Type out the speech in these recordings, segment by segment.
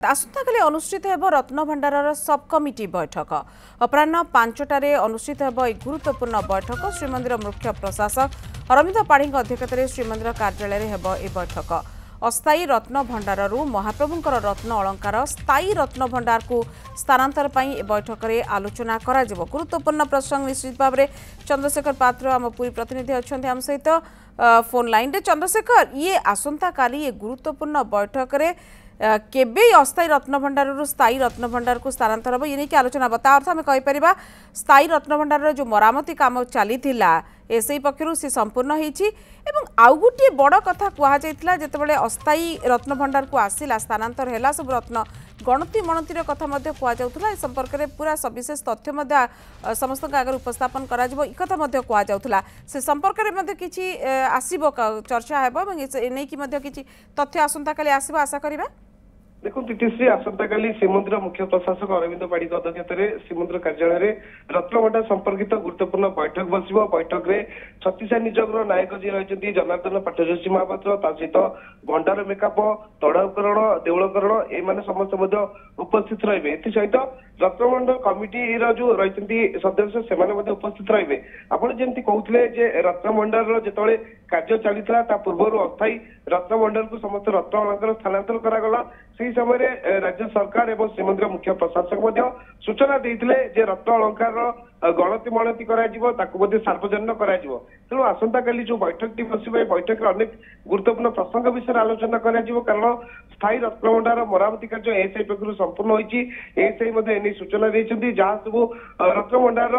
आसंता काली अनुष्ठित हेब रत्न भंडार सब कमिटी बैठक अपराह 5टार अनुष्ठित हेब एक गुरुत्वपूर्ण बैठक श्रीमंदिर मुख्य प्रशासक अरविंद पाढ़ी अध्यक्षतार श्रीमंदिर कार्यालय हेब ए बैठक अस्थायी रत्न भंडार महाप्रभुंकर रत्न अलंकार स्थायी रत्न भंडार को स्थानांतर ए बैठक में आलोचना करा गुरुत्वपूर्ण प्रसंग निश्चित भाव में चंद्रशेखर पात्र आम पुरी प्रतिनिधि अच्छा आम सहित फोन लाइन रे चंद्रशेखर ये आसंता काली ये गुरुत्वपूर्ण बैठक में केबे अस्थायी रत्न भंडार स्थायी रत्न भंडार को स्थानांतर हम ये नहीं आलोचना हम अर्थ आम कहीपर स्थायी रत्न भंडार जो मरामती काम चली एसआई पक्षर सी संपूर्ण होती आउ गोटे बड़ कथा कहुला जितेबाला अस्थायी रत्न भंडार को आसला स्थानांतर है सब रत्न गणति मणतिर कथा कहला ए संपर्क में पूरा सविशेष तथ्य समस्त आगे उपस्थापन करा से संपर्क में किसी आसब चर्चा होने किसी तथ्य आसंता काली आसब आशा करिबा। देखो तिथिश्री आसंता काली श्रीमंदिर मुख्य प्रशासक अरविंद पाढ़ी अध्यक्षतार श्रीमंदिर कार्यालय रत्नभंडार संपर्कित गुरुत्वपूर्ण बैठक बस बैठक में छत्तीसा नियोगर नायक जी रही जनार्दन पाठ्यजोशी महापात्र सहित भंडार मेकअप तड़ाकरण देवलकरण एम समस्त उपस्थित रहे एसहित रत्नभंडार कमिटी जो रही सदस्य से उपस्थित रहे आपड़ जमी कहते रत्नभंडार जो कार्य चलता पूर्व अस्थायी रत्नभंडार को समस्त रत्न अलंकार स्थानांतर करागला से समय राज्य सरकार एवं श्रीमंदिर मुख्य प्रशासक सूचना देते रत्न अलंकार गणति मणति सार्वजनिक तेणु आसंता काली जो बैठक बस बैठक में अनेक गुरुत्वपूर्ण प्रसंग विषय आलोचना कारण स्थायी रत्न भंडार मरामती कार्य एसआई पक्ष संपूर्ण होती एसआई सूचना देते जहाँ सब रत्न भंडार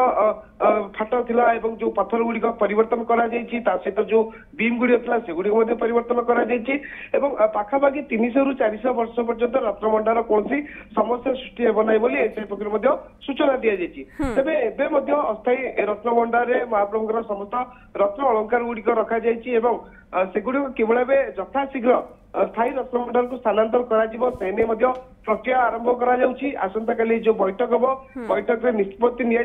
फाट था जो पत्थर गुड़िक परिवर्तन सहित जो बीम गुड़िक था सेगुड़ी परिवर्तन पाखापाखि 300 ରୁ 400 वर्ष पर्यंत रत्न भंडार कौन समस्या सृष्टि होना एसआई पक्ष सूचना दी जाए तेज अस्थायी रत्न भंडार महाप्रभुଙ୍କର समस्त रत्न अलंकार गुड़िक रखा सेगुड़ी केवल यथाशीघ्र स्थायी रत्न भंडार को स्थानांतर कर प्रक्रिया आरंभ करसंता काली जो बैठक हम बैठक में निष्पत्ति नि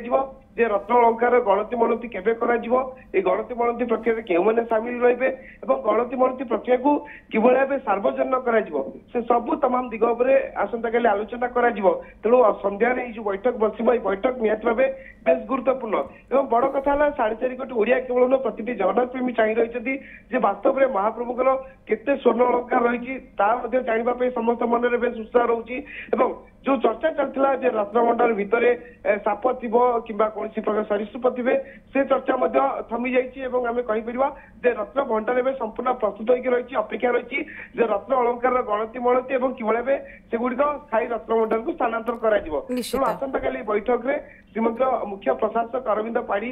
रत्न अलंकार गणति मणति केबे गणति मणति प्रक्रिया क्यों मैंने सामिल रहे गणति मणति प्रक्रिया को किभली भाव सार्वजनिक कर सबू तमाम दिग आसंता काली आलोचना तेणु संध्यार जो बैठक बस बैठक निहत भाव बेस गुरुत्वपूर्ण और बड़ कथा 4.5 कोटी ओडिया केवल न प्रति जगन्नाथ प्रेमी चाह रही वास्तव में महाप्रभुଙ୍କର केते स्वर्ण अलंकार रही जानवाई समस्त मन में बेस उत्साह रोचे जो चर्चा चलता रत्न भंडार भितर साप थी कि कौन प्रकार सरीसृप थे से चर्चा थमी जामें कहीपर रत्न भंडार में संपूर्ण प्रस्तुत होकर रही अपेक्षा रही रत्न अलंकार गणति मणति किभली सेगुड़िक स्थायी रत्न भंडार को स्थानांतर कर आसंता काली बैठक में श्रीमंदिर मुख्य प्रशासक अरविंद पाढ़ी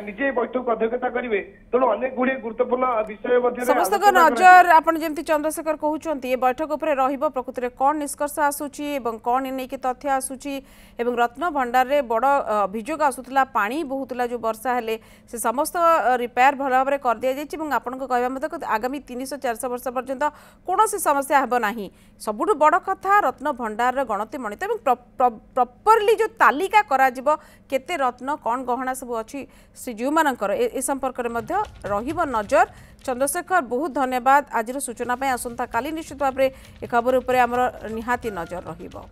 निजे बैठक अध्यक्षता करेंगे तेणु अनेक गुड़े गुरुत्वपूर्ण विषय समस्त नजर आपन जेमती चंद्रशेखर कहउचंती ये बैठक उपरे रहिबो प्रकृति रे कोन निष्कर्ष आसुची एवं कोन नै कि तथ्य आसुची एवं रत्न भंडार रे बड़ अभियोग आसुतला पानी बहुतला जो वर्षा हेले से समस्त रिपेयर भल भाव में कर दिया जायछि एवं आपन को कहबा मते आगामी 300-400 वर्ष पर्यंत कोनोसी समस्या हेबो नाही सबुठु बड़ कथा रत्न भंडार रे गणति मणित एवं प्रॉपरली जो तालिका करा जिवो केते रत्न कौन गहना सब अच्छी श्रीजीव मानकर ए संपर्क में रहिबो नजर। चंद्रशेखर बहुत धन्यवाद आज सूचना आसंता काली निश्चित भाव में ए खबर उपर आमर निहाती नजर रहिबो।